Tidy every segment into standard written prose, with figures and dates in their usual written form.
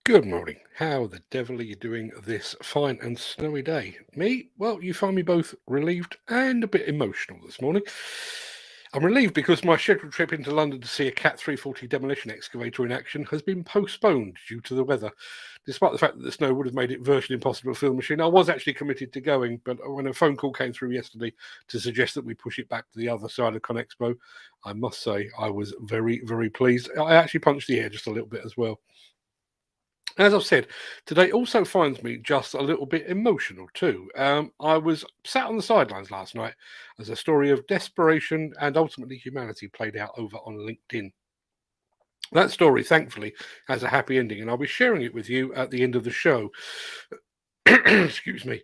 Good morning. How the devil are you doing this fine and snowy day? Me? Well, you find me both relieved and a bit emotional this morning. I'm relieved because my scheduled trip into London to see a Cat 340 demolition excavator in action has been postponed due to the weather. Despite the fact that the snow would have made it virtually impossible to fill the machine, I was actually committed to going, but when a phone call came through yesterday to suggest that we push it back to the other side of ConExpo, I must say I was very, very pleased. I actually punched the air just a little bit as well. As I've said, today also finds me just a little bit emotional too. I was sat on the sidelines last night as a story of desperation and ultimately humanity played out over on LinkedIn. That story, thankfully, has a happy ending, and I'll be sharing it with you at the end of the show. Excuse me.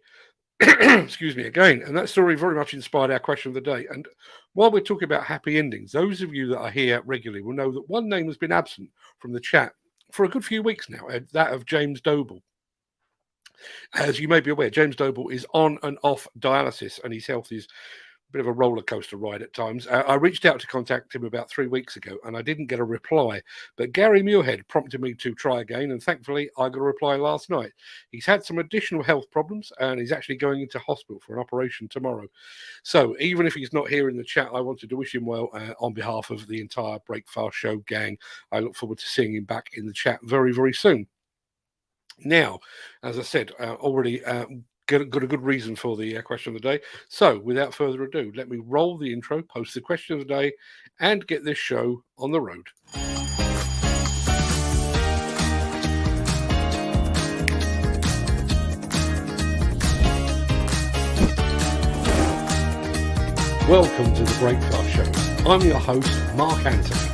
Excuse me again. And that story very much inspired our question of the day. And while we're talking about happy endings, those of you that are here regularly will know that one name has been absent from the chat for a good few weeks now, that of James Doble. As you may be aware, James Doble is on and off dialysis, and his health is a bit of a roller coaster ride at times. I reached out to contact him about 3 weeks ago, and I didn't get a reply. But Gary Muirhead prompted me to try again, and thankfully, I got a reply last night. He's had some additional health problems, and he's actually going into hospital for an operation tomorrow. So, even if he's not here in the chat, I wanted to wish him well on behalf of the entire Breakfast Show gang. I look forward to seeing him back in the chat very, very soon. Now, as I said, already got a good reason for the question of the day. So, without further ado, let me roll the intro, post the question of the day, and get this show on the road. Welcome to the Breakfast Show. I'm your host, Mark Anthony.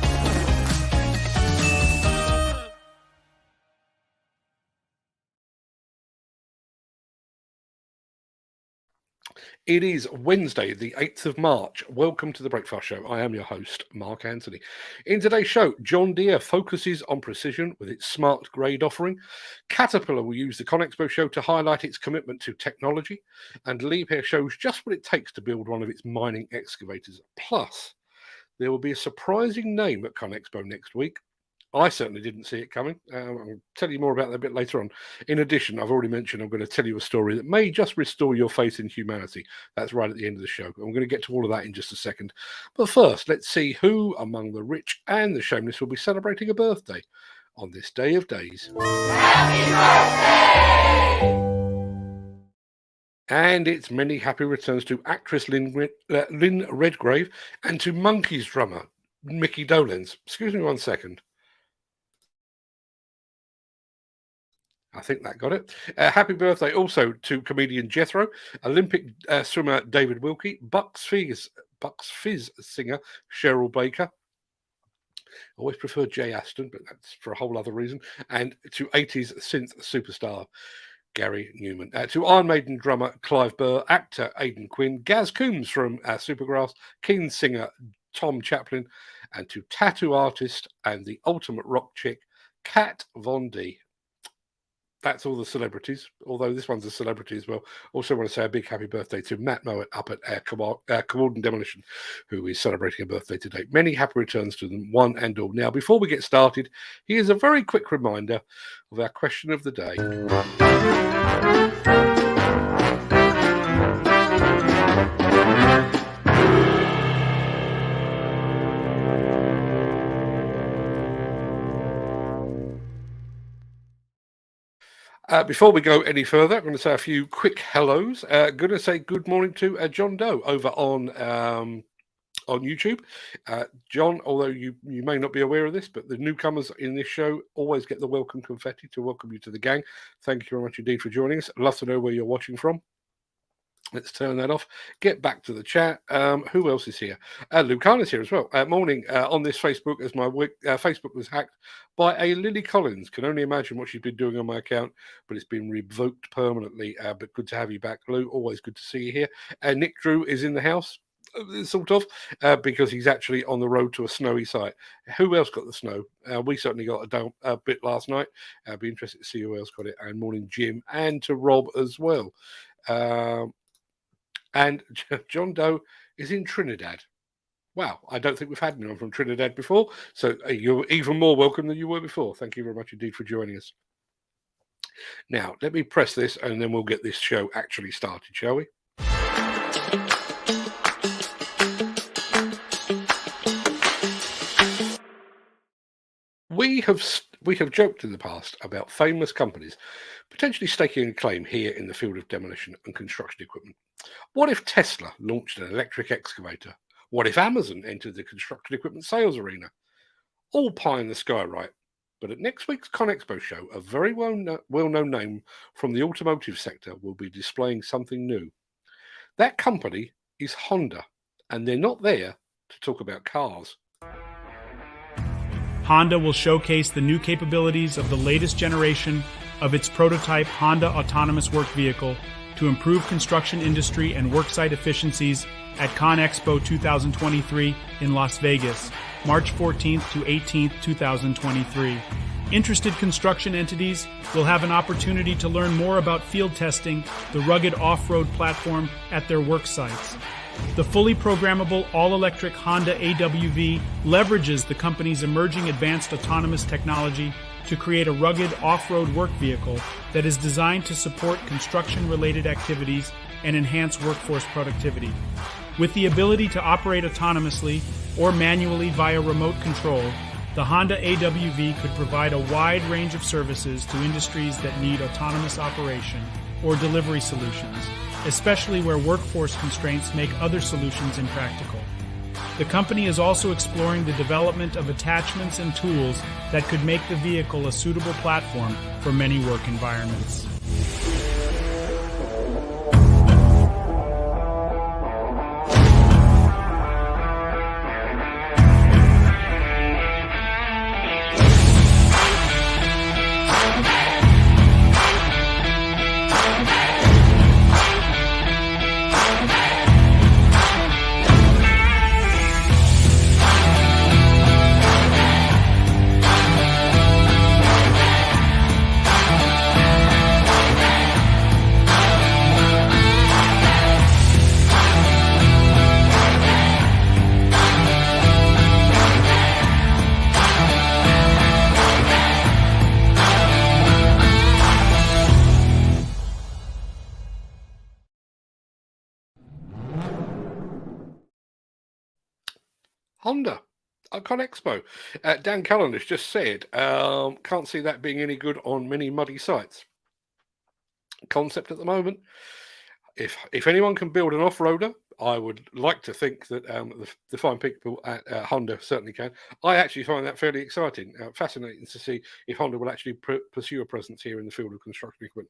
It is Wednesday, the 8th of March. Welcome to the Breakfast Show. I am your host, Mark Anthony. In today's show, John Deere focuses on precision with its smart grade offering. Caterpillar will use the ConExpo show to highlight its commitment to technology. And Liebherr shows just what it takes to build one of its mining excavators. Plus, there will be a surprising name at ConExpo next week. I certainly didn't see it coming. I'll tell you more about that a bit later on. In addition, I've already mentioned I'm going to tell you a story that may just restore your faith in humanity. That's right at the end of the show. I'm going to get to all of that in just a second. But first, let's see who among the rich and the shameless will be celebrating a birthday on this day of days. Happy birthday! And it's many happy returns to actress Lynn Redgrave and to Monkeys drummer Mickey Dolenz. Excuse me one second. I think that got it. Happy birthday also to comedian Jethro, Olympic swimmer David Wilkie, Bucks Fizz singer Cheryl Baker. Always preferred Jay Aston, but that's for a whole other reason. And to 80s synth superstar Gary Newman. To Iron Maiden drummer Clive Burr, actor Aidan Quinn, Gaz Coombs from Supergrass, Keen singer Tom Chaplin, and to tattoo artist and the ultimate rock chick, Kat Von D. That's all the celebrities, although this one's a celebrity as well. Also want to say a big happy birthday to Matt Mowat up at Command Demolition, who is celebrating a birthday today. Many happy returns to them, one and all. Now, before we get started, here's a very quick reminder of our question of the day. Before we go any further, I'm going to say a few quick hellos. Going to say good morning to John Doe over on YouTube. John, although you may not be aware of this, but the newcomers in this show always get the welcome confetti to welcome you to the gang. Thank you very much indeed for joining us. I'd love to know where you're watching from. Let's turn that off. Get back to the chat. Who else is here? Lucana's here as well. Morning on this Facebook, as my Facebook was hacked by a Lily Collins. Can only imagine what she's been doing on my account, but it's been revoked permanently. But good to have you back, Lou. Always good to see you here. Nick Drew is in the house, sort of, because he's actually on the road to a snowy site. Who else got the snow? We certainly got a bit last night. I'd be interested to see who else got it. And morning, Jim, and to Rob as well. And John Doe is in Trinidad. Wow, I don't think we've had anyone from Trinidad before. So you're even more welcome than you were before. Thank you very much indeed for joining us. Now, let me press this and then we'll get this show actually started, shall we? We have joked in the past about famous companies potentially staking a claim here in the field of demolition and construction equipment. What if Tesla launched an electric excavator? What if Amazon entered the construction equipment sales arena? All pie in the sky, right? But at next week's ConExpo show, a very well-known name from the automotive sector will be displaying something new. That company is Honda, and they're not there to talk about cars. Honda will showcase the new capabilities of the latest generation of its prototype Honda autonomous work vehicle to improve construction industry and worksite efficiencies at ConExpo 2023 in Las Vegas, March 14th to 18th, 2023. Interested construction entities will have an opportunity to learn more about field testing the rugged off-road platform at their work sites. The fully programmable all-electric Honda AWV leverages the company's emerging advanced autonomous technology to create a rugged off-road work vehicle that is designed to support construction-related activities and enhance workforce productivity. With the ability to operate autonomously or manually via remote control, the Honda AWV could provide a wide range of services to industries that need autonomous operation or delivery solutions, especially where workforce constraints make other solutions impractical. The company is also exploring the development of attachments and tools that could make the vehicle a suitable platform for many work environments. Honda at ConExpo. Dan Cullen has just said, can't see that being any good on many muddy sites. Concept at the moment. If anyone can build an off-roader, I would like to think that the fine people at Honda certainly can. I actually find that fairly exciting, fascinating to see if Honda will actually pursue a presence here in the field of construction equipment.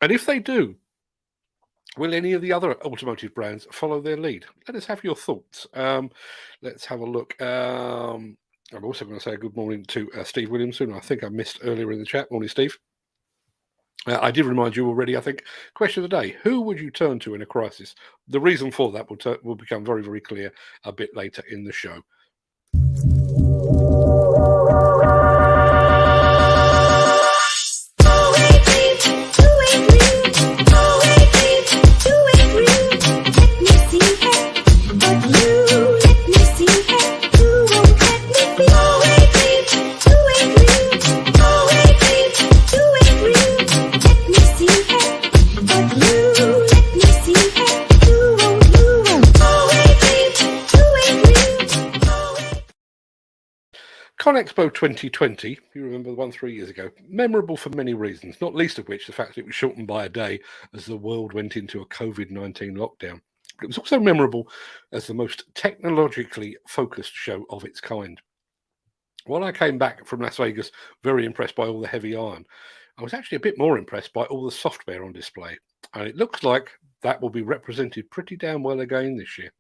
And if they do, will any of the other automotive brands follow their lead? Let us have your thoughts. Let's have a look. I'm also going to say good morning to Steve Williamson. I think I missed earlier in the chat. Morning, Steve. I did remind you already, I think. Question of the day: who would you turn to in a crisis? The reason for that will become very, very clear a bit later in the show. ConExpo 2020, you remember the one 3 years ago, memorable for many reasons, not least of which the fact that it was shortened by a day as the world went into a COVID-19 lockdown. But it was also memorable as the most technologically focused show of its kind. While I came back from Las Vegas very impressed by all the heavy iron, I was actually a bit more impressed by all the software on display. And it looks like that will be represented pretty damn well again this year.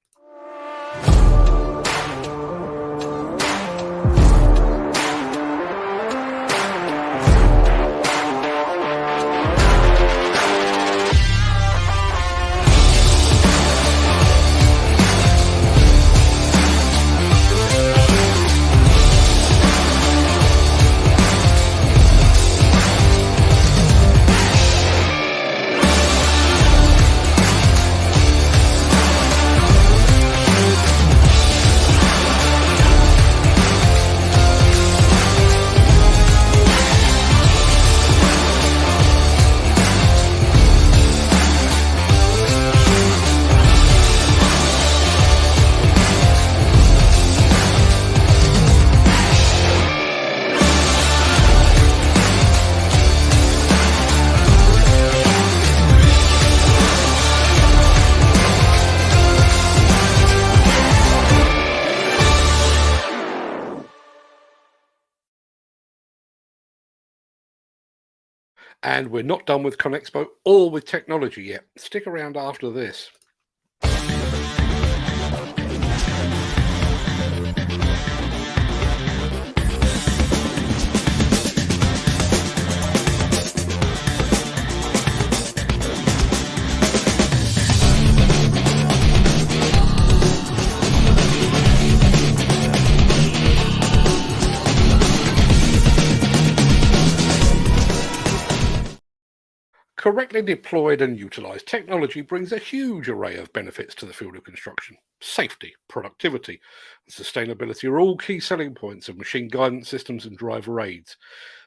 And we're not done with ConExpo or with technology yet. Stick around after this. Correctly deployed and utilised, technology brings a huge array of benefits to the field of construction. Safety, productivity, and sustainability are all key selling points of machine guidance systems and driver aids.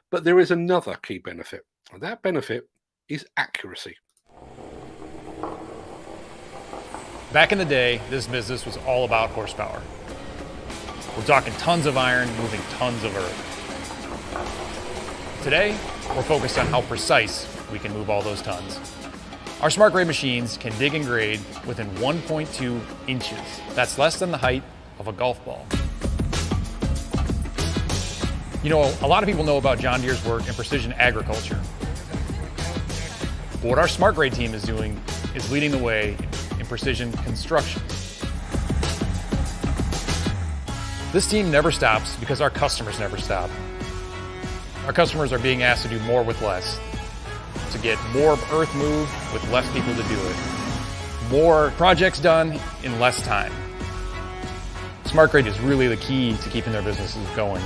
But there is another key benefit, and that benefit is accuracy. Back in the day, this business was all about horsepower. We're talking tons of iron moving tons of earth. Today, we're focused on how precise we can move all those tons. Our smart grade machines can dig and grade within 1.2 inches. That's less than the height of a golf ball. You know, a lot of people know about John Deere's work in precision agriculture. But what our smart grade team is doing is leading the way in precision construction. This team never stops because our customers never stop. Our customers are being asked to do more with less, to get more earth moved with less people to do it, more projects done in less time. Smart grade is really the key to keeping their businesses going.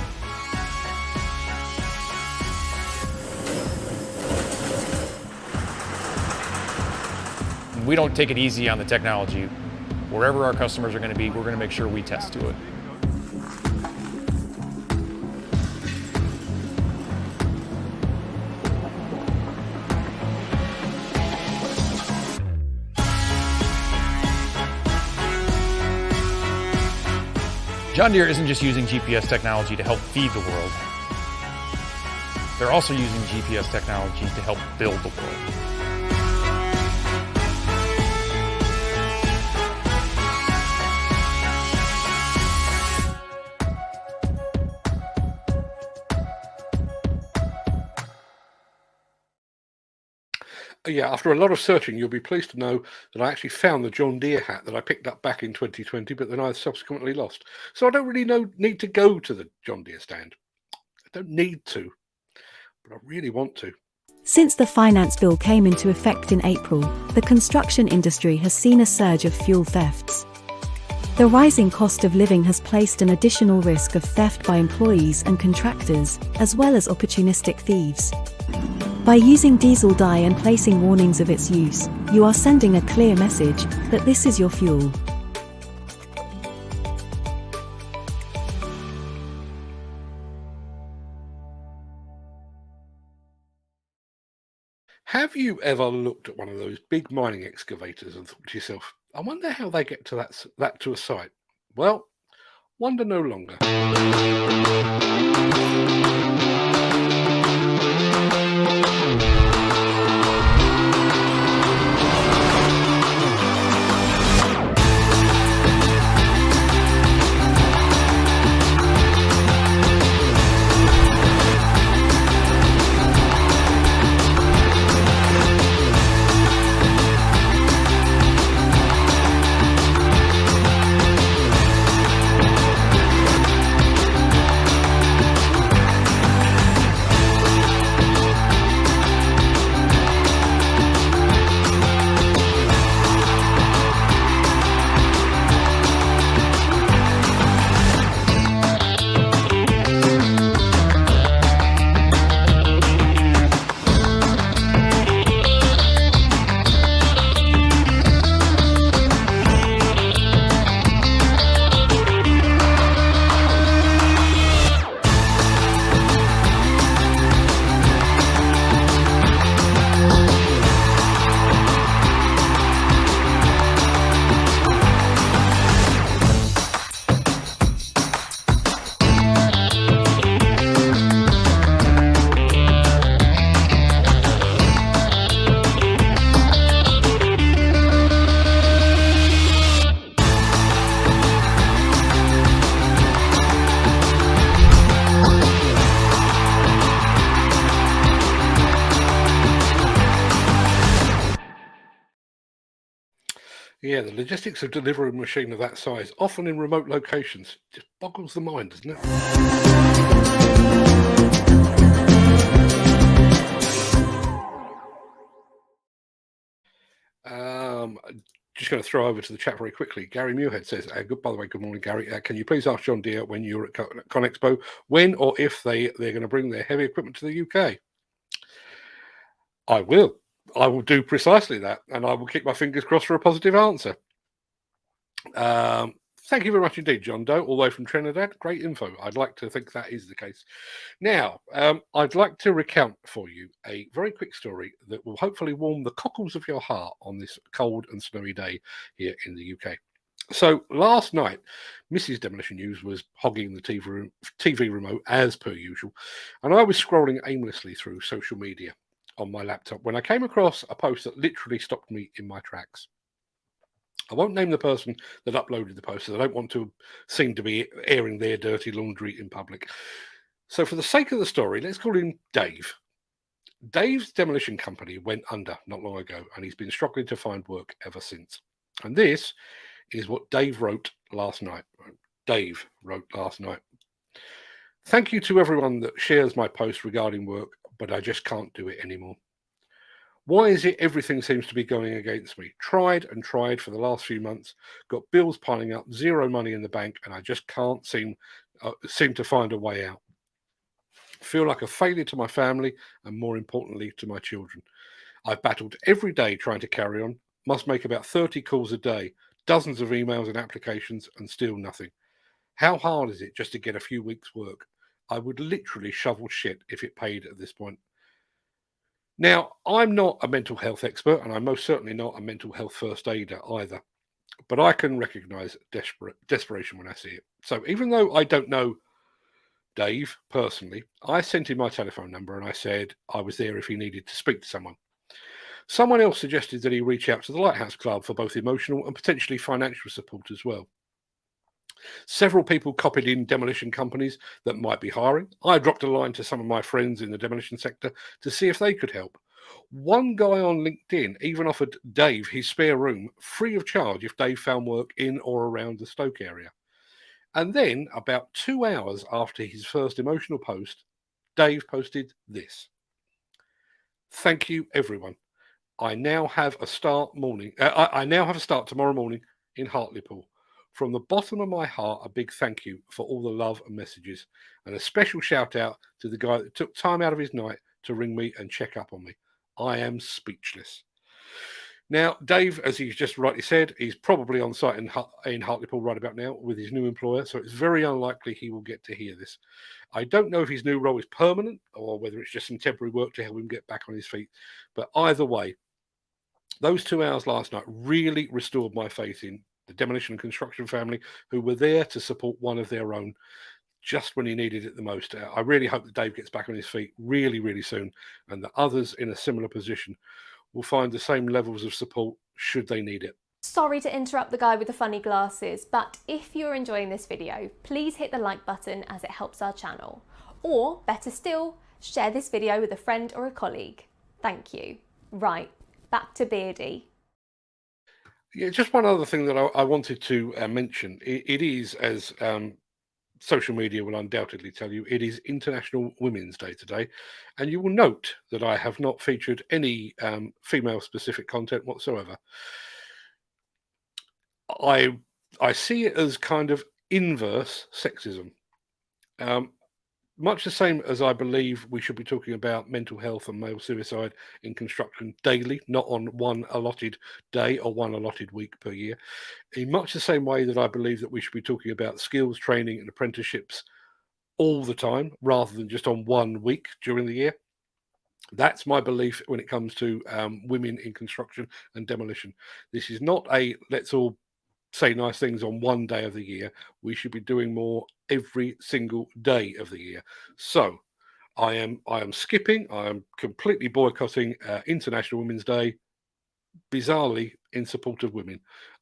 We don't take it easy on the technology. Wherever our customers are going to be, we're going to make sure we test to it. John Deere isn't just using GPS technology to help feed the world. They're also using GPS technology to help build the world. Yeah, after a lot of searching, you'll be pleased to know that I actually found the John Deere hat that I picked up back in 2020, but then I subsequently lost. So I don't really need to go to the John Deere stand. I don't need to, but I really want to. Since the finance bill came into effect in April, the construction industry has seen a surge of fuel thefts. The rising cost of living has placed an additional risk of theft by employees and contractors, as well as opportunistic thieves. By using diesel dye and placing warnings of its use, you are sending a clear message that this is your fuel. Have you ever looked at one of those big mining excavators and thought to yourself, I wonder how they get to that to a site? Well, wonder no longer. Yeah, the logistics of delivering a machine of that size, often in remote locations, just boggles the mind, doesn't it? Just going to throw over to the chat very quickly. Gary Muirhead says, by the way, good morning, Gary. Can you please ask John Deere when you're at ConExpo, when or if they're going to bring their heavy equipment to the UK? I will. I will do precisely that, and I will keep my fingers crossed for a positive answer. Thank you very much indeed, John Doe, all the way from Trinidad. Great info. I'd like to think that is the case. Now, I'd like to recount for you a very quick story that will hopefully warm the cockles of your heart on this cold and snowy day here in the UK. So last night, Mrs. Demolition News was hogging the TV remote as per usual, and I was scrolling aimlessly through social media on my laptop when I came across a post that literally stopped me in my tracks. I won't name the person that uploaded the post, as I don't want to seem to be airing their dirty laundry in public. So for the sake of the story, let's call him Dave. Dave's demolition company went under not long ago, and he's been struggling to find work ever since. And this is what Dave wrote last night. Dave wrote last night. Thank you to everyone that shares my post regarding work, but I just can't do it anymore. Why is it everything seems to be going against me? Tried and tried for the last few months, got bills piling up, zero money in the bank, and I just can't seem to find a way out. Feel like a failure to my family and, more importantly, to my children. I've battled every day trying to carry on, must make about 30 calls a day, dozens of emails and applications, and still nothing. How hard is it just to get a few weeks' work? I would literally shovel shit if it paid at this point. Now, I'm not a mental health expert, and I'm most certainly not a mental health first aider either, but I can recognize desperation when I see it. So even though I don't know Dave personally, I sent him my telephone number and I said I was there if he needed to speak to someone. Someone else suggested that he reach out to the Lighthouse Club for both emotional and potentially financial support as well. Several people copied in demolition companies that might be hiring. I dropped a line to some of my friends in the demolition sector to see if they could help. One guy on LinkedIn even offered Dave his spare room free of charge if Dave found work in or around the Stoke area. And then, about 2 hours after his first emotional post, Dave posted this. Thank you, everyone. I now have a start tomorrow morning in Hartlepool. From the bottom of my heart, a big thank you for all the love and messages, and a special shout out to the guy that took time out of his night to ring me and check up on me. I am speechless. Now, Dave, as he's just rightly said, he's probably on site in Hartlepool right about now with his new employer, so it's very unlikely he will get to hear this. I don't know if his new role is permanent or whether it's just some temporary work to help him get back on his feet, but either way, those 2 hours last night really restored my faith in the demolition and construction family who were there to support one of their own just when he needed it the most. I really hope that Dave gets back on his feet really, really soon, and that others in a similar position will find the same levels of support should they need it. Sorry to interrupt the guy with the funny glasses, but if you're enjoying this video, please hit the like button as it helps our channel. Or, better still, share this video with a friend or a colleague. Thank you. Right, back to Beardy. Yeah, just one other thing that I wanted to mention. It is, as social media will undoubtedly tell you, it is International Women's Day today. And you will note that I have not featured any female-specific content whatsoever. I see it as kind of inverse sexism. Much the same as I believe we should be talking about mental health and male suicide in construction daily, not on one allotted day or one allotted week per year. In much the same way that I believe that we should be talking about skills training and apprenticeships all the time, rather than just on 1 week during the year. That's my belief when it comes to women in construction and demolition. This is not a let's all say nice things on one day of the year. We should be doing more every single day of the year. So I am skipping, I am completely boycotting International Women's Day, bizarrely in support of women.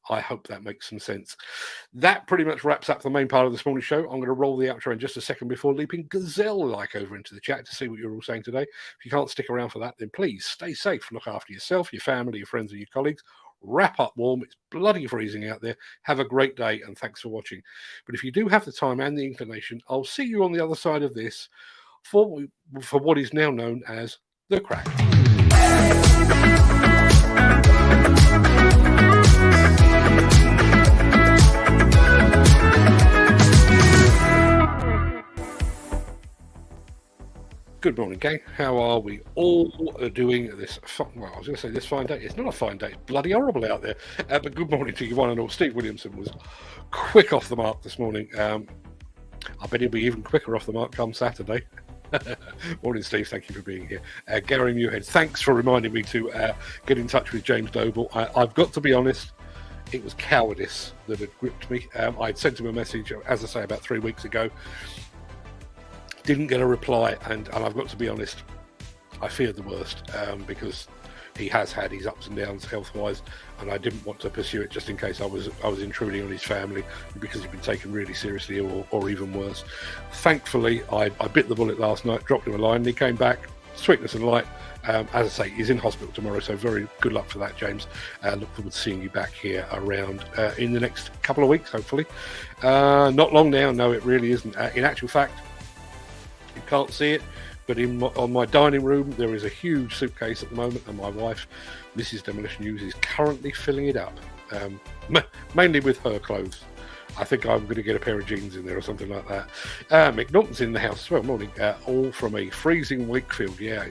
I hope that makes some sense. That pretty much wraps up the main part of this morning's show. I'm going to roll the outro in just a second before leaping gazelle-like over into the chat to see what you're all saying today. If you can't stick around for that, then please stay safe, look after yourself, your family, your friends, and your colleagues. wrap up warm. It's bloody freezing out there. Have a great day, and thanks for watching. But if you do have the time and the inclination, I'll see you on the other side of this for what is now known as the Craic. Good morning, gang. How are we all doing this? Well, I was going to say this fine day. It's not a fine day. It's bloody horrible out there. But good morning to you, one and all. Steve Williamson was quick off the mark this morning. I bet he'll be even quicker off the mark come Saturday. Morning, Steve. Thank you for being here. Gary Muirhead, thanks for reminding me to get in touch with James Doble. I've got to be honest, it was cowardice that had gripped me. I'd sent him a message, as I say, about 3 weeks ago. Didn't get a reply, and I've got to be honest, I feared the worst because he has had his ups and downs health-wise, and I didn't want to pursue it just in case I was intruding on his family because he'd been taken really seriously or even worse. Thankfully, I bit the bullet last night, dropped him a line, and he came back, sweetness and light. As I say, he's in hospital tomorrow, so very good luck for that, James. Look forward to seeing you back here around in the next couple of weeks, hopefully. Not long now, no, it really isn't. In actual fact, you can't see it, but on my dining room there is a huge suitcase at the moment, and my wife, Mrs. Demolition News, is currently filling it up, mainly with her clothes. I think I'm going to get a pair of jeans in there or something like that. Mick Norton's in the house as well. Morning. All from a freezing Wakefield. Yeah,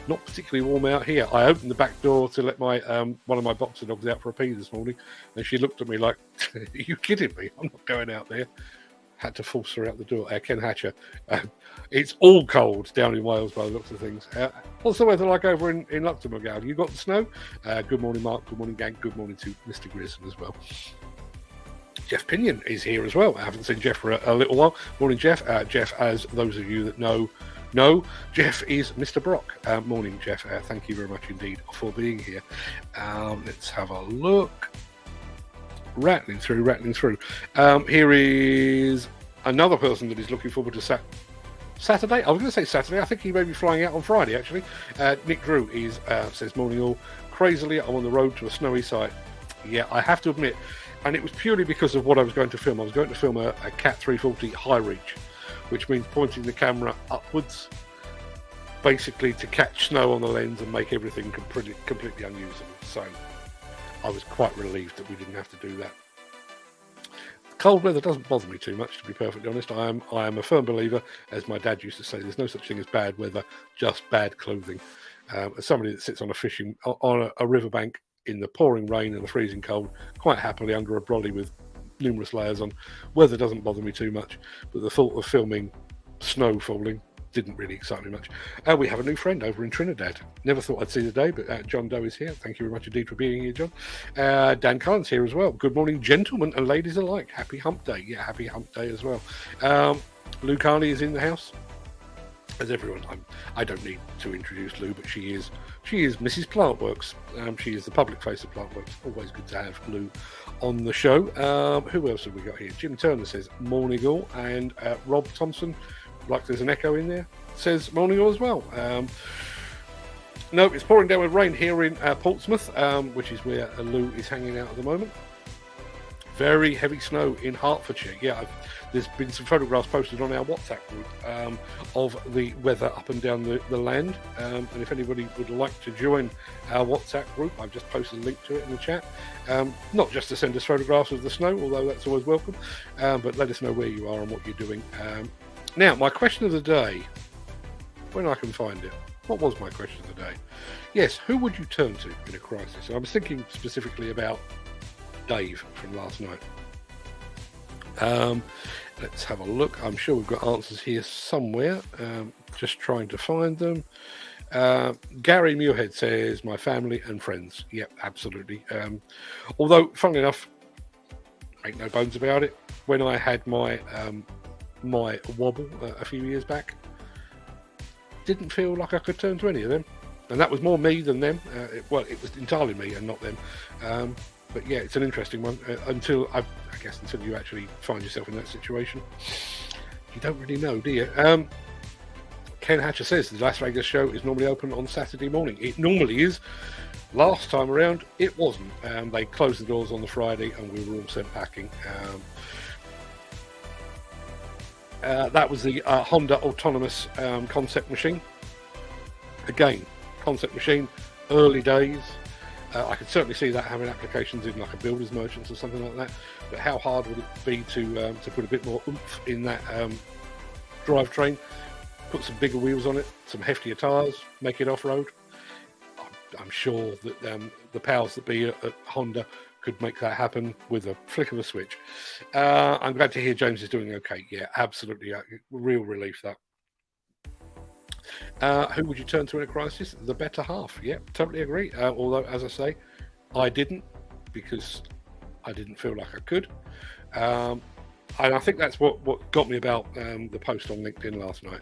not particularly warm out here. I opened the back door to let my one of my boxer dogs out for a pee this morning, and she looked at me like, "Are you kidding me? I'm not going out there." Had to force her out the door. Ken Hatcher. It's all cold down in Wales by the looks of things. What's the weather like over in Luxembourg? You got the snow? Good morning, Mark. Good morning, gang. Good morning to Mr. Grierson as well. Jeff Pinion is here as well. I haven't seen Jeff for a little while. Morning, Jeff. Jeff, as those of you that know, Jeff is Mr. Brock. Morning, Jeff. Thank you very much indeed for being here. Let's have a look. Rattling through. Here is another person that is looking forward to Saturday. I was going to say Saturday. I think he may be flying out on Friday, actually. Nick Drew says, morning all. Crazily, I'm on the road to a snowy site. Yeah, I have to admit, and it was purely because of what I was going to film. I was going to film a Cat 340 high reach, which means pointing the camera upwards, basically to catch snow on the lens and make everything completely unusable. So I was quite relieved that we didn't have to do that. Cold weather doesn't bother me too much, to be perfectly honest. I am a firm believer, as my dad used to say, there's no such thing as bad weather, just bad clothing. As somebody that sits on a riverbank in the pouring rain and the freezing cold, quite happily under a brolly with numerous layers on, weather doesn't bother me too much, but the thought of filming snow falling didn't really excite me much. We have a new friend over in Trinidad. Never thought I'd see the day, but John Doe is here. Thank you very much indeed for being here, John. Dan Cullen's here as well. Good morning, gentlemen and ladies alike. Happy hump day. Yeah, happy hump day as well. Lou Carney is in the house. As everyone, I don't need to introduce Lou, but she is Mrs. Plantworks. She is the public face of Plantworks. Always good to have Lou on the show. Who else have we got here? Jim Turner says morning all, and Rob Thompson, like there's an echo in there, says morning all as well. No, it's pouring down with rain here in Portsmouth, which is where Lou is hanging out at the moment. Very heavy snow in Hertfordshire. Yeah, there's been some photographs posted on our WhatsApp group of the weather up and down the land. And if anybody would like to join our WhatsApp group, I've just posted a link to it in the chat. Not just to send us photographs of the snow, although that's always welcome, but let us know where you are and what you're doing. Now, my question of the day, when I can find it. What was my question of the day? Yes, who would you turn to in a crisis? And I was thinking specifically about Dave from last night. Let's have a look. I'm sure we've got answers here somewhere. Just trying to find them. Gary Muirhead says, my family and friends. Yep, absolutely. Although, funnily enough, make no bones about it, when I had my my wobble a few years back, didn't feel like I could turn to any of them. And that was more me than them. It was entirely me and not them. But yeah, it's an interesting one. Until you actually find yourself in that situation, you don't really know, do you? Ken Hatcher says the Las Vegas show is normally open on Saturday morning. It normally is. Last time around, it wasn't. They closed the doors on the Friday, and we were all sent packing. That was the Honda autonomous concept machine. Again, concept machine, early days. I could certainly see that having applications in like a builder's merchants or something like that. But how hard would it be to put a bit more oomph in that drivetrain? Put some bigger wheels on it, some heftier tyres, make it off-road. I'm sure that the powers that be at Honda could make that happen with a flick of a switch. I'm glad to hear James is doing okay. Yeah, absolutely. Real relief, that. Who would you turn to in a crisis? The better half. Yeah, totally agree. Although, as I say, I didn't, because I didn't feel like I could. And I think that's what got me about the post on LinkedIn last night.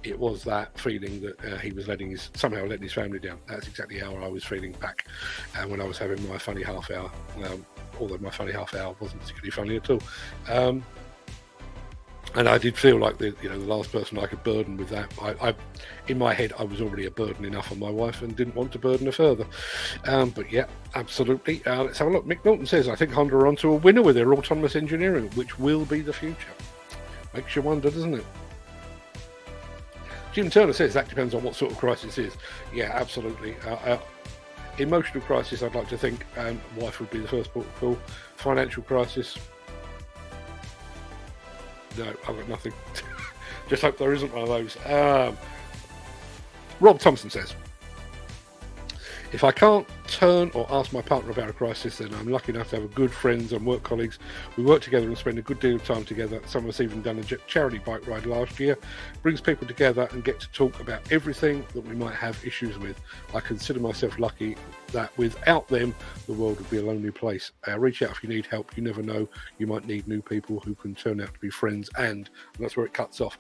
It was that feeling that he was somehow letting his family down. That's exactly how I was feeling back when I was having my funny half hour. Although my funny half hour wasn't particularly funny at all. And I did feel like the last person I could burden with that. I in my head, I was already a burden enough on my wife and didn't want to burden her further. But yeah, absolutely. Let's have a look. Mick Norton says, I think Honda are onto a winner with their autonomous engineering, which will be the future. Makes you wonder, doesn't it? Jim Turner says that depends on what sort of crisis it is. Yeah, absolutely. Emotional crisis, I'd like to think wife would be the first port of call. Financial crisis, no, I've got nothing. Just hope there isn't one of those. Rob Thompson says, if I can't turn or ask my partner about a crisis, then I'm lucky enough to have good friends and work colleagues. We work together and spend a good deal of time together. Some of us even done a charity bike ride last year. Brings people together and get to talk about everything that we might have issues with. I consider myself lucky that without them, the world would be a lonely place. Reach out if you need help. You never know. You might need new people who can turn out to be friends, and that's where it cuts off.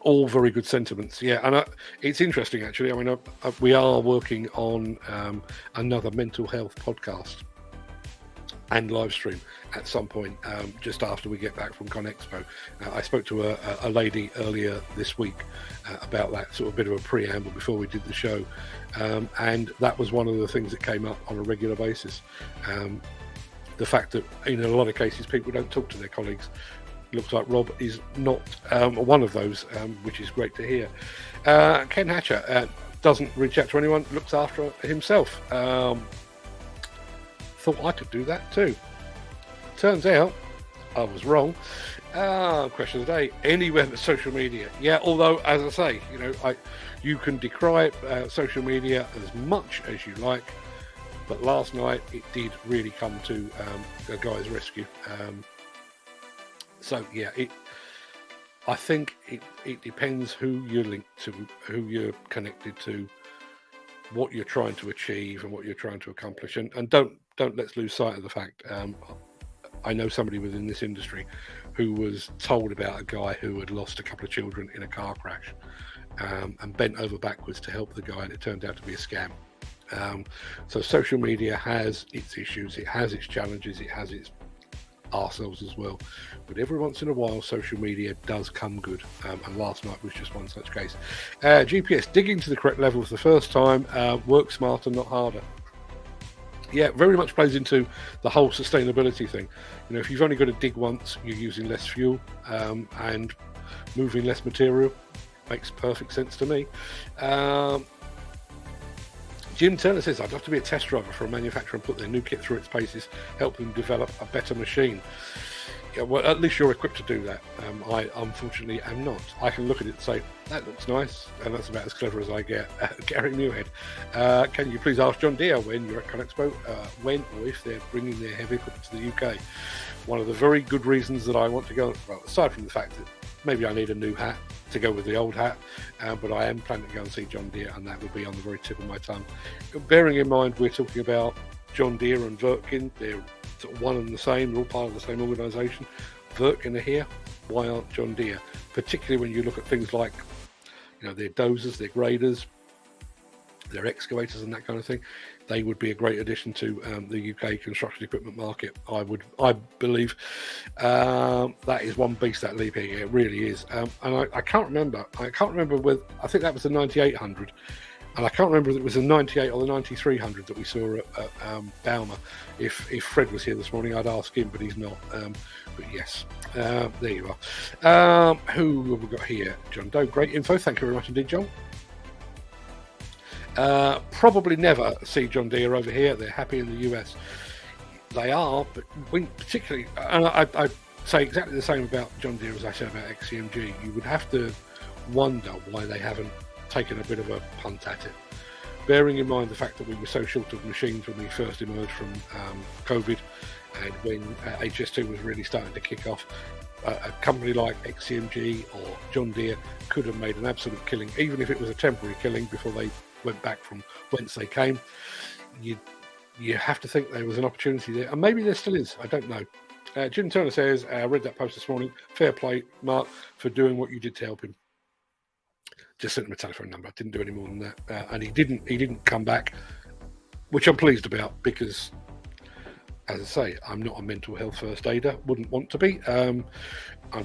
All very good sentiments, yeah. And it's interesting, actually. I mean, we are working on another mental health podcast and live stream at some point, just after we get back from ConExpo. I spoke to a lady earlier this week about that, sort of bit of a preamble before we did the show, and that was one of the things that came up on a regular basis. The fact that in a lot of cases people don't talk to their colleagues. Looks like Rob is not one of those, which is great to hear. Ken Hatcher doesn't reach out to anyone, looks after himself. Thought I could do that too. Turns out I was wrong. Question of the day: anywhere but social media. Yeah, although as I say, you can decry social media as much as you like, but last night it did really come to a guy's rescue. So yeah, I think it depends who you're linked to, who you're connected to, what you're trying to achieve and what you're trying to accomplish, and don't let's lose sight of the fact. I know somebody within this industry who was told about a guy who had lost a couple of children in a car crash, and bent over backwards to help the guy, and it turned out to be a scam. So social media has its issues, it has its challenges, it has its ourselves as well, but every once in a while social media does come good, and last night was just one such case. GPS digging to the correct level for the first time, work smarter, not harder. Yeah, very much plays into the whole sustainability thing. If you've only got to dig once, you're using less fuel and moving less material. Makes perfect sense to me. Jim Turner says, I'd love to be a test driver for a manufacturer and put their new kit through its paces, help them develop a better machine. Yeah, well, at least you're equipped to do that. I unfortunately am not. I can look at it and say, that looks nice, and that's about as clever as I get. Gary Muirhead, can you please ask John Deere when you're at ConExpo, when or if they're bringing their heavy equipment to the UK? One of the very good reasons that I want to go, well, aside from the fact that maybe I need a new hat to go with the old hat, but I am planning to go and see John Deere, and that will be on the very tip of my tongue. Bearing in mind we're talking about John Deere and Wirtgen, they're sort of one and the same, they're all part of the same organisation. Wirtgen are here, why aren't John Deere? Particularly when you look at things like, their dozers, their graders, their excavators and that kind of thing, they would be a great addition to the UK construction equipment market. I believe that is one beast, that Liebherr. It really is. And I can't remember. I think that was the 9800, and I can't remember if it was the 98 or the 9300 that we saw at Balmer. If Fred was here this morning, I'd ask him, but he's not. But yes, there you are. Who have we got here? John Doe. Great info. Thank you very much indeed, John. Probably never see John Deere over here. They're happy in the US. They are, but particularly, and I say exactly the same about John Deere as I said about XCMG. You would have to wonder why they haven't taken a bit of a punt at it. Bearing in mind the fact that we were so short of machines when we first emerged from COVID, and when HS2 was really starting to kick off, a company like XCMG or John Deere could have made an absolute killing, even if it was a temporary killing before they went back from whence they came. You have to think there was an opportunity there, and maybe there still is. I don't know. Jim Turner says, I read that post this morning. Fair play, Mark, for doing what you did to help him. Just sent him a telephone number. Didn't do any more than that, and he didn't come back, which I'm pleased about, because, as I say, I'm not a mental health first aider. Wouldn't want to be. I'm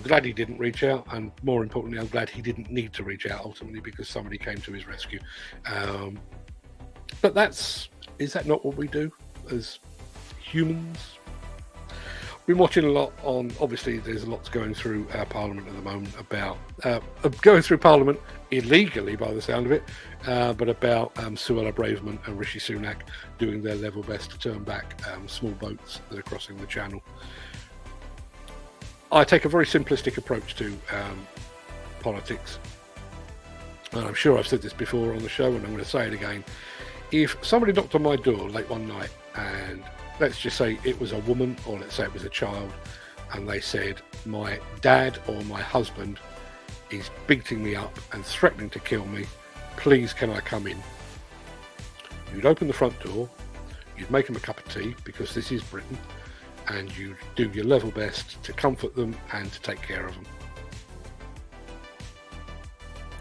glad he didn't reach out, and more importantly, I'm glad he didn't need to reach out ultimately, because somebody came to his rescue. But is that not what we do as humans? Been watching a lot on, obviously there's lots going through Parliament at the moment about going through Parliament illegally by the sound of it, but about Suella Braverman and Rishi Sunak doing their level best to turn back small boats that are crossing the channel. I take a very simplistic approach to politics, and I'm sure I've said this before on the show, and I'm going to say it again. If somebody knocked on my door late one night, and let's just say it was a woman, or let's say it was a child, and they said, my dad or my husband is beating me up and threatening to kill me, please can I come in? You'd open the front door, you'd make them a cup of tea, because this is Britain, and you'd do your level best to comfort them and to take care of them.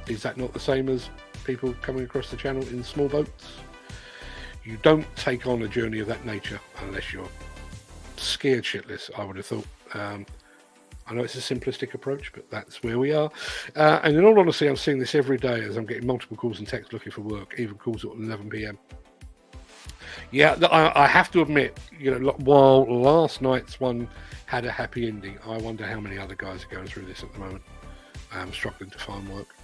Is that not the same as people coming across the channel in small boats? You don't take on a journey of that nature unless you're scared shitless, I would have thought. I know it's a simplistic approach, but that's where we are. And in all honesty, I'm seeing this every day as I'm getting multiple calls and texts looking for work, even calls at 11 p.m. Yeah, I have to admit, while last night's one had a happy ending, I wonder how many other guys are going through this at the moment, struggling to find work.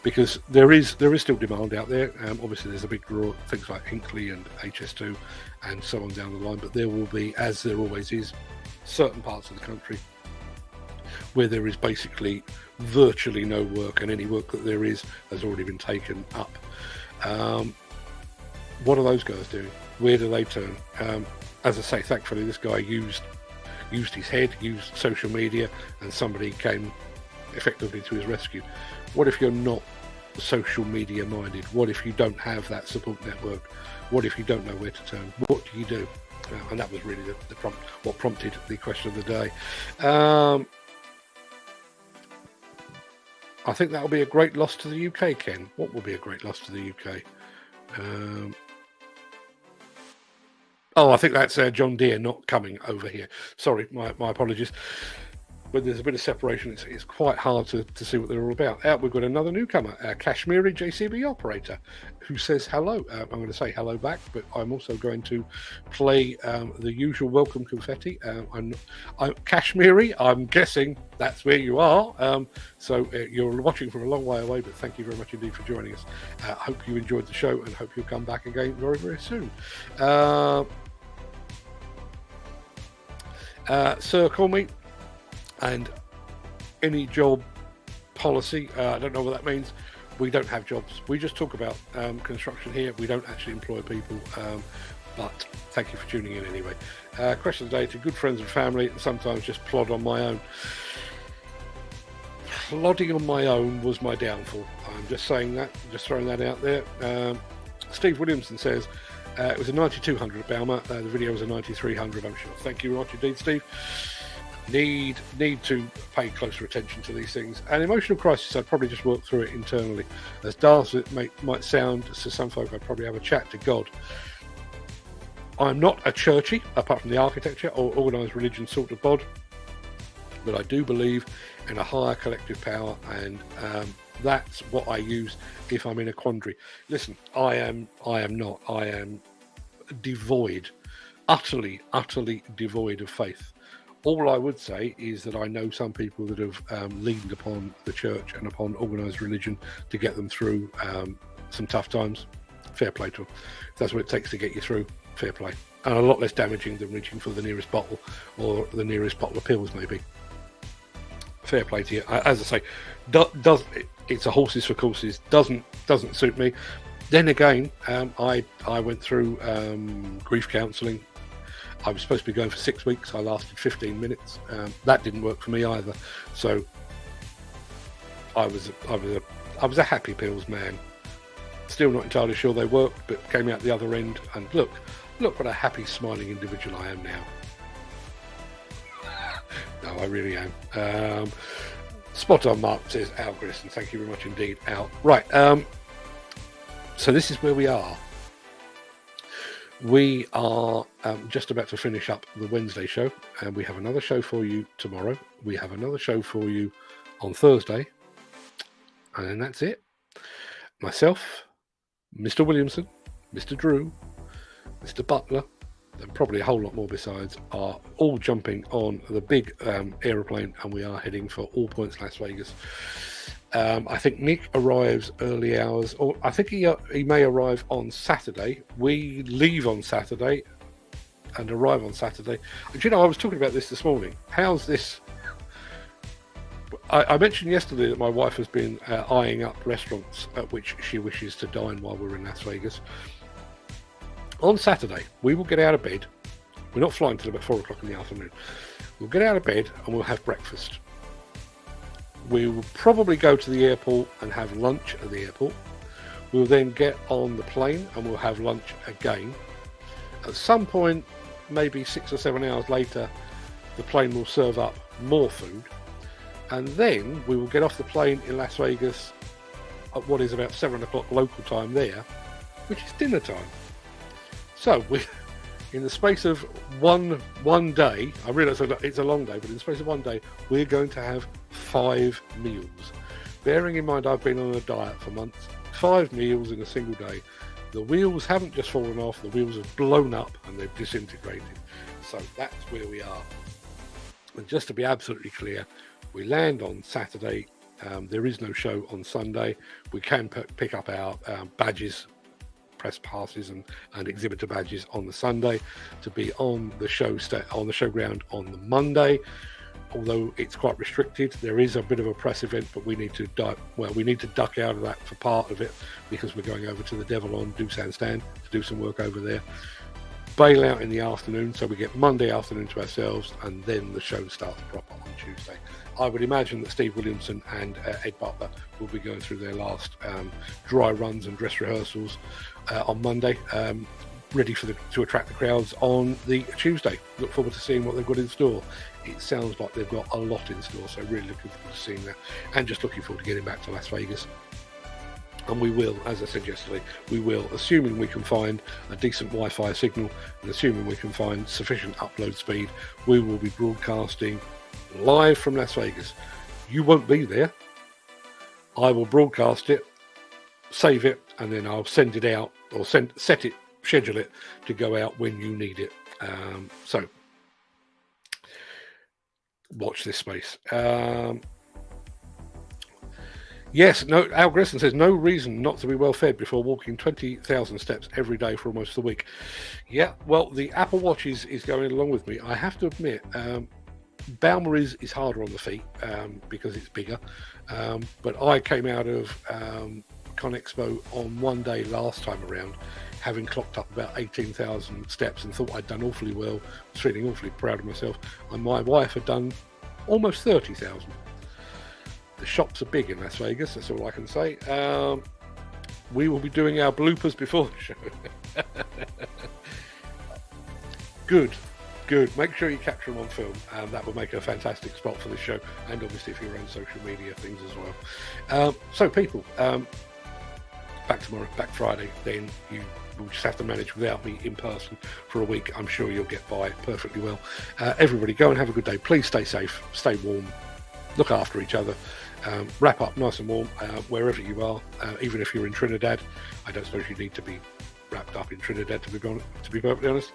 Because there is still demand out there. Obviously, there's a big draw, things like Hinkley and HS2 and so on down the line. But there will be, as there always is, certain parts of the country where there is basically virtually no work, and any work that there is has already been taken up. What are those guys doing? Where do they turn? As I say, thankfully, this guy used his head, used social media, and somebody came effectively to his rescue. What if you're not social media minded? What if you don't have that support network? What if you don't know where to turn? What do you do? And that was really what prompted the question of the day. I think that will be a great loss to the UK, Ken. What will be a great loss to the UK? I think that's John Deere not coming over here. Sorry, my apologies. But there's a bit of separation. It's quite hard to see what they're all about. We've got another newcomer, a Kashmiri JCB operator, who says hello. I'm going to say hello back, but I'm also going to play the usual welcome confetti. I'm Kashmiri. I'm guessing that's where you are. So you're watching from a long way away, but thank you very much indeed for joining us. Hope you enjoyed the show, and hope you'll come back again very, very soon. Sir, call me. And any job policy, I don't know what that means. We don't have jobs. We just talk about construction here. We don't actually employ people. But thank you for tuning in anyway. Question of the day: to good friends and family, and sometimes just plod on my own. Plodding on my own was my downfall. I'm just saying that, just throwing that out there. Steve Williamson says, it was a 9200 at Balmer. The video was a 9300, I'm sure. Thank you very much indeed, Steve. need to pay closer attention to these things. And emotional crisis, I'd probably just work through it internally. As daft as it might sound to some folk, I'd probably have a chat to God. I'm not a churchy, apart from the architecture or organised religion sort of bod, but I do believe in a higher collective power, and that's what I use if I'm in a quandary. Listen, I am devoid, utterly devoid of faith. All I would say is that I know some people that have leaned upon the church and upon organised religion to get them through some tough times. Fair play to them. If that's what it takes to get you through, fair play. And a lot less damaging than reaching for the nearest bottle or the nearest bottle of pills, maybe. Fair play to you. As I say, it's a horses for courses. Doesn't suit me. Then again, I went through grief counselling. I was supposed to be going for 6 weeks. I lasted 15 minutes. That didn't work for me either. So I was a happy pills man. Still not entirely sure they worked, but came out the other end. And look what a happy, smiling individual I am now. No, I really am. Spot on, Mark, says Al Grissom. Thank you very much indeed, Al. Right. So this is where we are. We are just about to finish up the Wednesday show, and we have another show for you tomorrow. We have another show for you on Thursday, and then that's it. Myself, Mr. Williamson, Mr. Drew, Mr. Butler, and probably a whole lot more besides, are all jumping on the big aeroplane, and we are heading for All Points Las Vegas. I think Nick arrives early hours, or I think he may arrive on Saturday. We leave on Saturday and arrive on Saturday. Do you know, I was talking about this morning. How's this? I mentioned yesterday that my wife has been eyeing up restaurants at which she wishes to dine while we're in Las Vegas. On Saturday, we will get out of bed. We're not flying till about 4 o'clock in the afternoon. We'll get out of bed and we'll have breakfast. We will probably go to the airport and have lunch at the airport. We'll then get on the plane and we'll have lunch again. At some point, maybe 6 or 7 hours later, the plane will serve up more food. And then we will get off the plane in Las Vegas at what is about 7 o'clock local time there, which is dinner time. So we, in the space of one day, I realise it's a long day, but in the space of one day, we're going to have 5 meals. Bearing in mind I've been on a diet for months, 5 meals in a single day. The wheels haven't just fallen off, the wheels have blown up and they've disintegrated. So that's where we are. And just to be absolutely clear, we land on Saturday. There is no show on Sunday. We can pick up our badges, press passes and exhibitor badges on the Sunday to be on the showground on the Monday. Although it's quite restricted, there is a bit of a press event, but we need to duck out of that for part of it because we're going over to the Devil on Doosan Stand to do some work over there. Bail out in the afternoon, so we get Monday afternoon to ourselves, and then the show starts proper on Tuesday. I would imagine that Steve Williamson and Ed Butler will be going through their last dry runs and dress rehearsals on Monday, ready to attract the crowds on the Tuesday. Look forward to seeing what they've got in store. It sounds like they've got a lot in store, so really looking forward to seeing that, and just looking forward to getting back to Las Vegas. And we will, as I said yesterday, assuming we can find a decent Wi-Fi signal and assuming we can find sufficient upload speed, we will be broadcasting live from Las Vegas. You won't be there. I will broadcast it, save it, and then I'll send it out, or schedule it to go out when you need it. So watch this space. Yes, no. Al Grissom says no reason not to be well fed before walking 20,000 steps every day for almost a week. Yeah, well, the Apple Watch is going along with me. I have to admit, Balmer is harder on the feet because it's bigger. But I came out of ConExpo on one day last time around, having clocked up about 18,000 steps and thought I'd done awfully well. I was feeling awfully proud of myself. And my wife had done almost 30,000. The shops are big in Las Vegas, that's all I can say. We will be doing our bloopers before the show. Good. Good. Make sure you capture them on film. That will make a fantastic spot for the show, and obviously for your own social media things as well. So people, back tomorrow, back Friday, then you will just have to manage without me in person for a week. I'm sure you'll get by perfectly well. Everybody, go and have a good day. Please stay safe, stay warm, look after each other. Wrap up nice and warm wherever you are, even if you're in Trinidad. I don't suppose you need to be wrapped up in Trinidad, to be perfectly honest.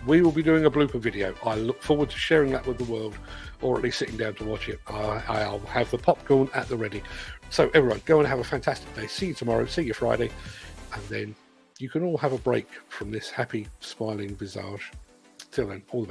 We will be doing a blooper video. I look forward to sharing that with the world, or at least sitting down to watch it. I'll have the popcorn at the ready. So everyone, go and have a fantastic day. See you tomorrow, see you Friday, and then you can all have a break from this happy, smiling visage. Till then, all the best.